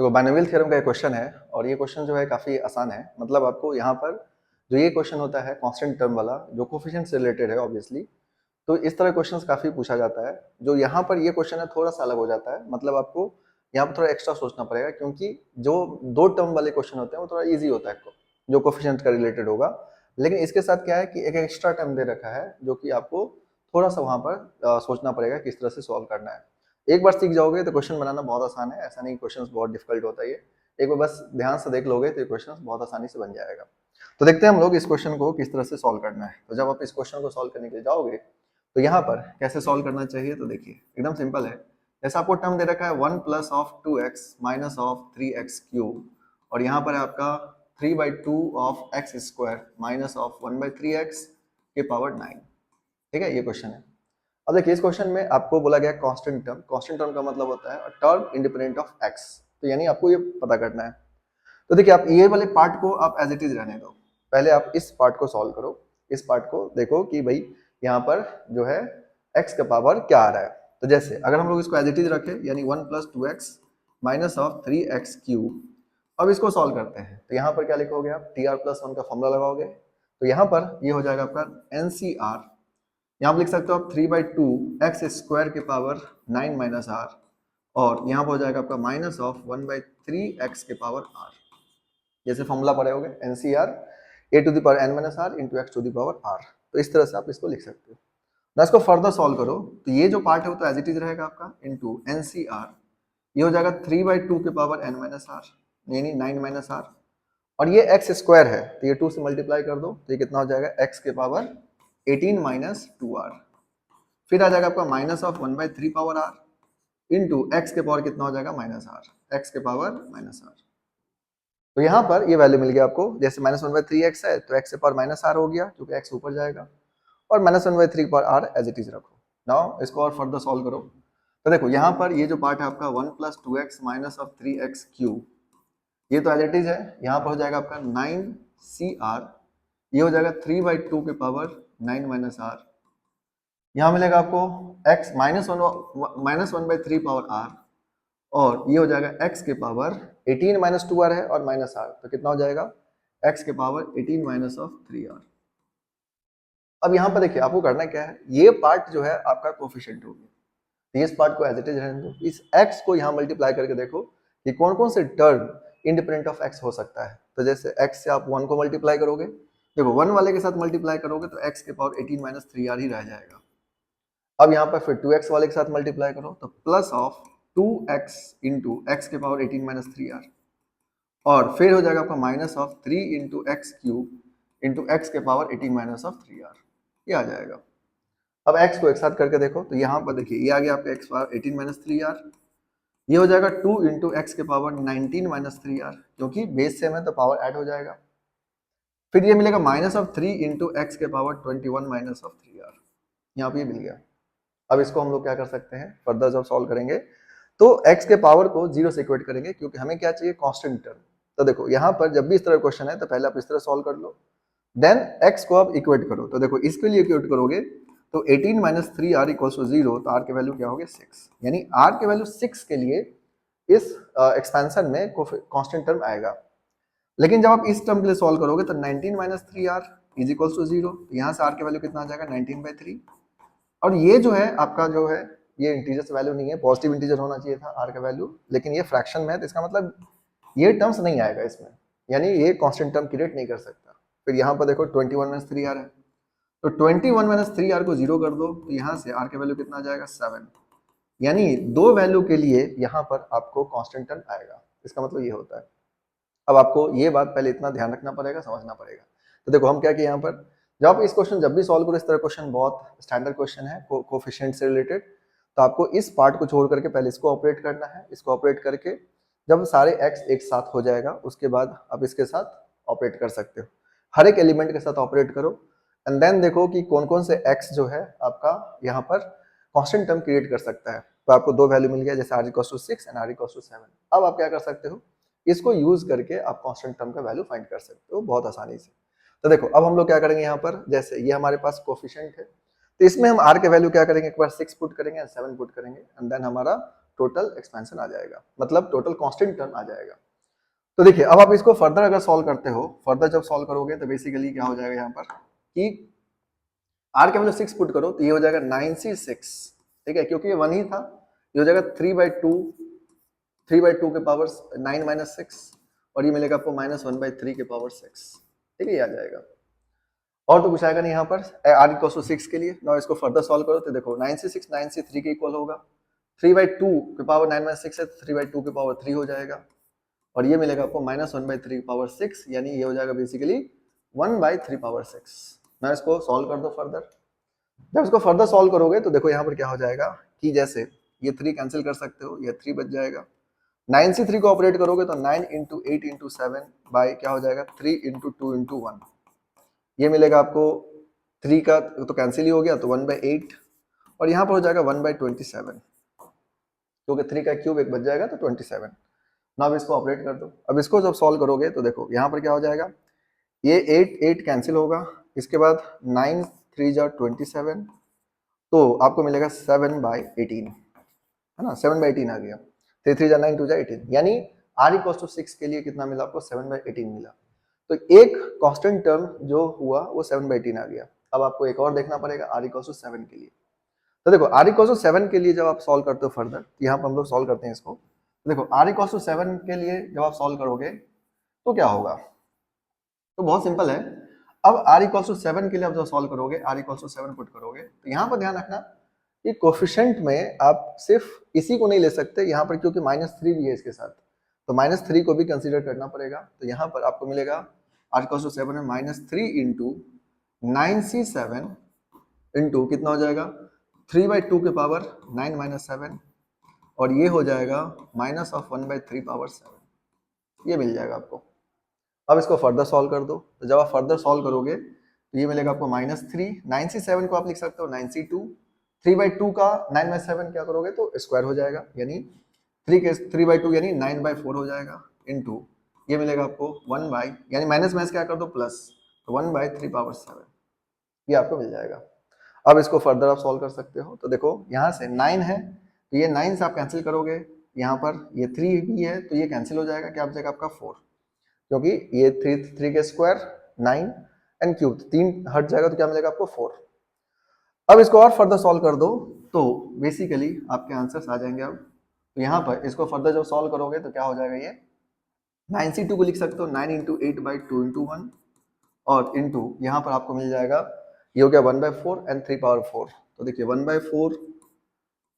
देखो binomial theorem का एक क्वेश्चन है और ये क्वेश्चन जो है काफी आसान है। मतलब आपको यहाँ पर जो ये क्वेश्चन होता है कांस्टेंट टर्म वाला जो कोफिशिएंट से रिलेटेड है ऑब्वियसली, तो इस तरह क्वेश्चंस काफी पूछा जाता है। जो यहाँ पर ये क्वेश्चन है थोड़ा सा अलग हो जाता है। मतलब आपको यहाँ पर थोड़ा एक्स्ट्रा सोचना पड़ेगा क्योंकि जो दो टर्म वाले क्वेश्चन होते हैं वो थोड़ा ईजी होता है जो कोफिशिएंट का रिलेटेड होगा। लेकिन इसके साथ क्या है कि एक एक्स्ट्रा टर्म दे रखा है जो कि आपको थोड़ा सा वहां पर सोचना पड़ेगा किस तरह से सॉल्व करना है। एक बार सीख जाओगे तो क्वेश्चन बनाना बहुत आसान है, ऐसा नहीं क्वेश्चन बहुत डिफिकल्ट होता है। ये एक बार बस ध्यान से देख लोगे तो ये क्वेश्चन बहुत आसानी से बन जाएगा। तो देखते हैं हम लोग इस क्वेश्चन को किस तरह से सॉल्व करना है। तो जब आप इस क्वेश्चन को सॉल्व करने के लिए जाओगे तो यहाँ पर कैसे सॉल्व करना चाहिए, तो देखिए एकदम सिंपल है। जैसे आपको टर्म दे रखा है 1 plus of 2x minus of 3x cube और यहाँ पर है आपका 3/2 of x square minus of 1/3x के पावर 9। ठीक है, ये क्वेश्चन है। अब देखिए इस क्वेश्चन में आपको बोला गया कांस्टेंट टर्म। कांस्टेंट टर्म का मतलब होता है टर्म इंडिपेंडेंट ऑफ x। तो यानी आपको ये पता करना है। तो देखिए आप ये वाले पार्ट को आप एज इट इज रहने दो, पहले आप इस पार्ट को सॉल्व करो। इस पार्ट को देखो कि भाई यहाँ पर जो है x का पावर क्या आ रहा है। तो जैसे अगर हम लोग इसको एज इट इज रखें यानी 1 plus 2x minus of 3x cube, अब इसको सॉल्व करते हैं तो यहाँ पर क्या लिखोगे आप, tr+1 का फॉर्मूला लगाओगे तो यहाँ पर ये हो जाएगा आपका NCR। यहाँ पर लिख सकते हो आप 3/2 x स्क्वायर के पावर 9 माइनस r और यहाँ पर हो जाएगा आपका माइनस ऑफ 1/3x के पावर r। जैसे फॉर्मूला पढ़े होगे NCR a to the power n minus r into X to the power r। तो इस तरह से आप इसको लिख सकते हो ना। इसको फर्दर सॉल्व करो तो ये जो पार्ट है वो तो एज इट इज रहेगा आपका इंटू NCR, ये हो जाएगा 3/2 के पावर n माइनस r यानी 9 माइनस r और ये x स्क्वायर है तो ये 2 से मल्टीप्लाई कर दो तो ये कितना हो जाएगा x के पावर 18 माइनस 2r। फिर आ जाएगा आपका minus of 1/3 power r into x के पावर कितना हो जाएगा माइनस r, x के पावर माइनस r। तो यहाँ पर ये वैल्यू मिल गया आपको। जैसे -1/3x है तो x के पावर माइनस r हो गया क्योंकि x ऊपर जाएगा और -1/3 पर r एज इट इज रखो। नाउ इसको और फर्दर सॉल्व करो तो देखो यहाँ पर ये जो पार्ट है आपका 1 plus 2x minus of 3x cube, ये तो एज इट इज है। यहाँ पर हो जाएगा आपका 9CR, ये हो जाएगा 3/2 के पावर 9 माइनस r। यहाँ मिलेगा आपको x -1/3 पावर r और ये हो जाएगा x के पावर 18 माइनस 2r है और माइनस r तो कितना हो जाएगा x के पावर 18 माइनस ऑफ 3r। अब यहाँ पर देखिए आपको करना क्या है, ये पार्ट जो है आपका कोफिशिएंट हो गया, इस पार्ट को एज इट इज रहने दो। इस x को यहाँ मल्टीप्लाई करके देखो कि कौन कौन से टर्म इंडिपेंडेंट ऑफ x हो सकता है। तो जैसे x से आप 1 को मल्टीप्लाई करोगे, देखो 1 वाले के साथ मल्टीप्लाई करोगे तो x के पावर 18 माइनस 3r ही रह जाएगा। अब यहाँ पर फिर 2x वाले के साथ मल्टीप्लाई करो तो plus of 2x into x के पावर 18 माइनस 3r और फिर हो जाएगा आपका minus of 3 into x cube into x के पावर 18 माइनस ऑफ 3r, ये आ जाएगा। अब x को एक साथ करके देखो तो यहाँ पर देखिए ये आ गया आपका x पावर 18 माइनस 3r, ये हो जाएगा 2 इंटू एक्स के पावर 19 माइनस 3r क्योंकि बेस सेम है तो पावर ऐड हो जाएगा। फिर ये मिलेगा माइनस ऑफ 3 इंटू एक्स के पावर 21 माइनस ऑफ 3r, यहाँ पे ये मिल गया। अब इसको हम लोग क्या कर सकते हैं, फर्दर जब सॉल्व करेंगे तो x के पावर को 0 से इक्वेट करेंगे क्योंकि हमें क्या चाहिए कांस्टेंट टर्म। तो देखो यहाँ पर जब भी इस तरह क्वेश्चन है तो पहले आप इस तरह सॉल्व कर लो, देन x को आप इक्वेट करो। तो देखो इसके लिए इक्वेट करोगे तो 18 माइनस 3r इक्वल्स टू 0 तो r के वैल्यू क्या होगी 6, यानी r के वैल्यू 6 के लिए इस एक्सपेंशन में कांस्टेंट टर्म आएगा। लेकिन जब आप इस टर्म के लिए सॉल्व करोगे तो 19 minus 3r is equals to 0, यहाँ से r के वैल्यू कितना आ जाएगा 19/3 और ये जो है आपका जो है ये इंटीजर से वैल्यू नहीं है, पॉजिटिव इंटीजर होना चाहिए था r का वैल्यू, लेकिन ये फ्रैक्शन में है तो इसका मतलब ये टर्म्स नहीं आएगा इसमें, यानी ये कांस्टेंट टर्म क्रिएट नहीं कर सकता। फिर यहाँ पर देखो 21 माइनस 3r है तो 21 माइनस 3r को 0 कर दो तो यहाँ से r के वैल्यू कितना आ जाएगा 7, यानी दो वैल्यू के लिए यहाँ पर आपको कांस्टेंट टर्म आएगा। इसका मतलब ये होता है। अब आपको ये बात पहले इतना ध्यान रखना पड़ेगा, समझना पड़ेगा। तो देखो हम क्या किए यहाँ पर, जब आप इस क्वेश्चन जब भी सॉल्व करो, इस तरह क्वेश्चन बहुत स्टैंडर्ड क्वेश्चन है कोफिशिएंट से रिलेटेड, तो आपको इस पार्ट को छोड़ करके पहले इसको ऑपरेट करना है। इसको ऑपरेट करके जब सारे x एक साथ हो जाएगा उसके बाद आप इसके साथ ऑपरेट कर सकते हो, हर एक एलिमेंट के साथ ऑपरेट करो एंड देन देखो कि कौन कौन से x जो है आपका यहाँ पर कांस्टेंट टर्म क्रिएट कर सकता है। तो आपको दो वैल्यू मिल गया, जैसे r equals to 6 and r equals to 7। अब आप क्या कर सकते हो, इसको यूज करके आप कांस्टेंट टर्म का वैल्यू फाइंड कर सकते हो बहुत आसानी से। तो देखो अब हम लोग क्या करेंगे यहाँ पर, जैसे ये हमारे पास कोफिशिएंट है तो इसमें हम r के वैल्यू क्या करेंगे, एक बार 6 पुट करेंगे एंड 7 पुट करेंगे एंड देन हमारा टोटल एक्सपेंशन आ जाएगा, मतलब टोटल कांस्टेंट टर्म आ जाएगा। तो देखिए अब आप इसको फर्दर अगर सॉल्व करते हो, फर्दर जब सॉल्व करोगे तो बेसिकली क्या हो जाएगा यहाँ पर कि आर के वैल्यू 6 पुट करो तो ये हो जाएगा 9c6, ठीक है, क्योंकि ये 1 ही था, ये हो जाएगा 3/2 के पावर 9 माइनस 6, और ये मिलेगा आपको -1/3 के पावर 6, ठीक है, ये आ जाएगा। और तो कुछ आएगा नहीं यहाँ पर r इक्वल टू 6 के लिए। ना इसको फर्दर सॉल्व करो तो देखो 9c6 9c3 के इक्वल होगा, 3/2 के पावर 9 माइनस 6 है, 3/2 के पावर 3 हो जाएगा, और ये मिलेगा आपको -1/3 के पावर 6, यानी ये हो जाएगा बेसिकली 1/3 पावर 6। ना इसको सॉल्व कर दो फर्दर। जब इसको फर्दर सॉल्व करोगे तो देखो यहाँ पर क्या हो जाएगा कि जैसे ये 3 कैंसिल कर सकते हो, ये 3 बच जाएगा, 9c3 को ऑपरेट करोगे तो 9 इंटू 8 इंटू 7 बाई क्या हो जाएगा 3 इंटू 2 इंटू 1, ये मिलेगा आपको 3 का तो कैंसिल ही हो गया, तो 1/8, और यहाँ पर हो जाएगा 1/27, क्योंकि 3 का क्यूब एक बच जाएगा तो 27। ना अब इसको ऑपरेट कर दो। अब इसको जब सॉल्व करोगे तो देखो यहाँ पर क्या हो जाएगा, ये 8 कैंसिल होगा, इसके बाद 9 3 जा 27, तो आपको मिलेगा 7/18, है ना, 7/18 आ गया, 3 3 जा 9 2 जा 18, यानी r इक्वल टू 6 के लिए कितना मिला आपको 7/18 मिला। तो एक कांस्टेंट टर्म जो हुआ वो 7/18 आ गया। अब आपको एक और देखना पड़ेगा r इक्वल टू 7 के लिए। तो देखो r इक्वल टू 7 के लिए जब आप सॉल्व करते हो फर्दर, यहाँ पर हम लोग सॉल्व करते हैं इसको, तो देखो r इक्वल टू 7 के लिए जब आप सॉल्व करोगे तो क्या होगा, तो बहुत सिंपल है। अब r इक्वल टू 7 के लिए आप जब सॉल्व करोगे, r इक्वल टू 7 पुट करोगे, तो यहाँ पर ध्यान रखना कि कोफिशिएंट में आप सिर्फ इसी को नहीं ले सकते यहाँ पर, क्योंकि -3 भी है इसके साथ, तो -3 को भी कंसीडर करना पड़ेगा। तो यहाँ पर आपको मिलेगा r इक्वल टू 7 में -3 इंटू 9c7 इंटू कितना हो जाएगा 3/2 के पावर 9 माइनस 7, और ये हो जाएगा -1/3 पावर 7, ये मिल जाएगा आपको। अब इसको फर्दर सॉल्व कर दो, तो जब आप फर्दर सॉल्व करोगे तो ये मिलेगा आपको -3, 9c7 को आप लिख सकते हो 9c2, 3/2 का 9 माइनस 7 क्या करोगे तो स्क्वायर हो जाएगा, यानी 3/2 यानी 9/4 हो जाएगा, इनटू ये मिलेगा आपको 1 यानी माइनस माइनस क्या कर दो प्लस, तो 1/3 पावर 7, ये आपको मिल जाएगा। अब इसको फर्दर आप सॉल्व कर सकते हो। तो देखो यहाँ से 9 है तो ये 9 से आप कैंसिल करोगे, यहाँ पर ये 3 भी है तो ये कैंसिल हो जाएगा, क्या बचेगा आपका 4, क्योंकि ये 3 के स्क्वायर 9 एंड क्यूब 3 हट जाएगा तो क्या मिलेगा आपको 4। अब इसको और फर्दर सॉल्व कर दो तो बेसिकली आपके आंसर्स आ जाएंगे। अब तो यहाँ पर इसको फर्दर जब सॉल्व करोगे तो क्या हो जाएगा, ये 9c2 को लिख सकते हो 9 इंटू 8/2 इंटू 1, और इंटू यहाँ पर आपको मिल जाएगा ये हो गया 1/4 एंड 3 पावर 4। तो देखिए 1/4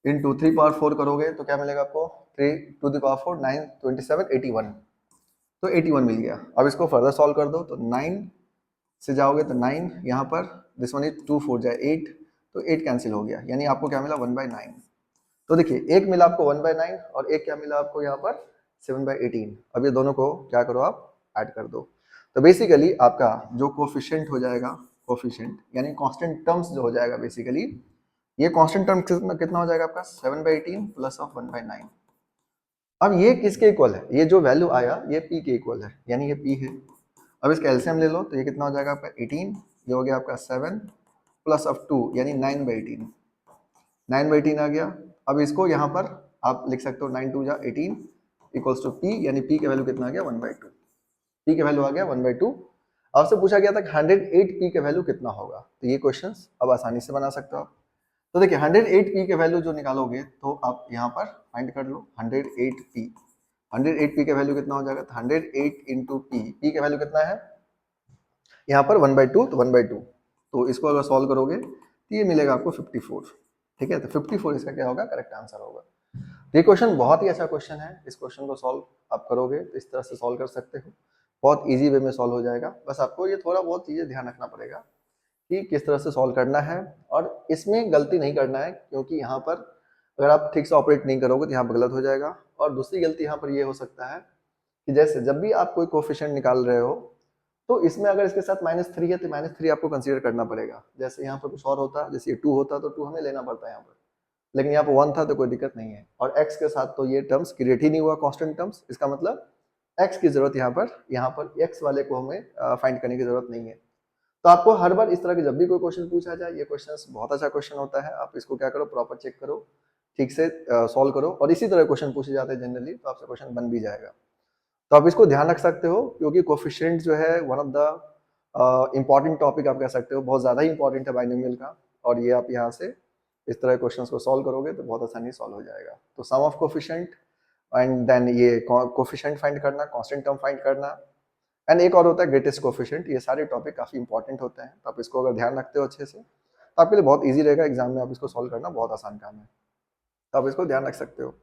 इंटू 3 पावर 4 करोगे तो क्या मिलेगा आपको 3 टू द पावर 4 9 27 81, तो 81 मिल गया। अब इसको फर्दर सॉल्व कर दो तो 9 से जाओगे तो 9 यहाँ पर दिस वन इज 2 4 जाए 8, तो 8 कैंसिल हो गया, यानी आपको क्या मिला 1/9। तो देखिए एक मिला आपको 1/9 और एक क्या मिला आपको यहाँ पर 7/18। अब ये दोनों को क्या करो आप ऐड कर दो, तो बेसिकली आपका जो कोफिशिएंट हो जाएगा, कोफिशिएंट यानी कांस्टेंट टर्म्स जो हो जाएगा बेसिकली, ये कांस्टेंट टर्म कितना हो जाएगा आपका 7/18 प्लस ऑफ 1/9। अब ये किसके इक्वल है, ये जो वैल्यू आया ये p के इक्वल है, यानी ये p है। अब इसका एलसीएम ले लो तो ये कितना हो जाएगा आपका 18, ये हो गया आपका 7 प्लस ऑफ 2 यानी 9/18, 9/18 आ गया। अब इसको यहाँ पर आप लिख सकते हो 9 2 जा 18 इक्वल्स टू p, यानी p का वैल्यू कितना आ गया 1/2, p का वैल्यू आ गया 1/2। आपसे पूछा गया था 108 p का वैल्यू कितना होगा, तो ये क्वेश्चंस अब आसानी से बना सकते हो आप। तो देखिए 108 p के वैल्यू जो निकालोगे तो आप यहाँ पर फाइंड कर लो 108 p, 108 p का वैल्यू कितना हो जाएगा, 108 इंटू p का वैल्यू कितना है यहाँ पर 1/2, तो 1/2, तो इसको अगर सॉल्व करोगे तो ये मिलेगा आपको 54, ठीक है, तो 54 इसका क्या होगा करेक्ट आंसर होगा। ये क्वेश्चन बहुत ही अच्छा क्वेश्चन है, इस क्वेश्चन को सॉल्व आप करोगे तो इस तरह से सॉल्व कर सकते हो, बहुत इजी वे में सॉल्व हो जाएगा। बस आपको ये थोड़ा बहुत चीजें ध्यान रखना पड़ेगा कि किस तरह से सॉल्व करना है, और इसमें गलती नहीं करना है, क्योंकि यहाँ पर अगर आप ठीक से ऑपरेट नहीं करोगे तो यहाँ पर गलत हो जाएगा। और दूसरी गलती यहाँ पर ये हो सकता है कि जैसे जब भी आप कोई कोफिशिएंट निकाल रहे हो तो इसमें अगर इसके साथ -3 है तो -3 आपको कंसीडर करना पड़ेगा। जैसे यहाँ पर कुछ और होता, जैसे ये 2 होता तो 2 हमें लेना पड़ता है यहाँ पर, लेकिन यहाँ पर 1 था तो कोई दिक्कत नहीं है। और x के साथ तो ये टर्म्स क्रिएट ही नहीं हुआ कांस्टेंट टर्म्स, इसका मतलब x की जरूरत यहाँ पर x वाले को हमें फाइंड करने की जरूरत नहीं है। तो आपको हर बार इस तरह के जब भी कोई क्वेश्चन पूछा जाए, ये क्वेश्चन बहुत अच्छा क्वेश्चन होता है, आप इसको क्या करो प्रॉपर चेक करो ठीक से सॉल्व करो, और इसी तरह क्वेश्चन पूछे जाते हैं जनरली, तो आपसे क्वेश्चन बन भी जाएगा। तो आप इसको ध्यान रख सकते हो, क्योंकि कोफिशिएंट जो है one of the important topic आप कह सकते हो, बहुत ज़्यादा ही इंपॉर्टेंट है बाइनोमियल का। और ये आप यहाँ से इस तरह क्वेश्चंस को सॉल्व करोगे तो बहुत आसानी सॉल्व हो जाएगा। तो सम ऑफ कोफिशिएंट, एंड देन ये कोफिशिएंट फाइंड करना, कांस्टेंट टर्म फाइंड करना, एंड एक और होता है ग्रेटेस्ट कोफिशिएंट। ये सारे टॉपिक काफ़ी इंपॉर्टेंट होते हैं, तो आप इसको अगर ध्यान रखते हो अच्छे से तो आपके लिए बहुत ईजी रहेगा, एग्जाम में आप इसको सॉल्व करना बहुत आसान काम है। तो आप इसको ध्यान रख सकते हो।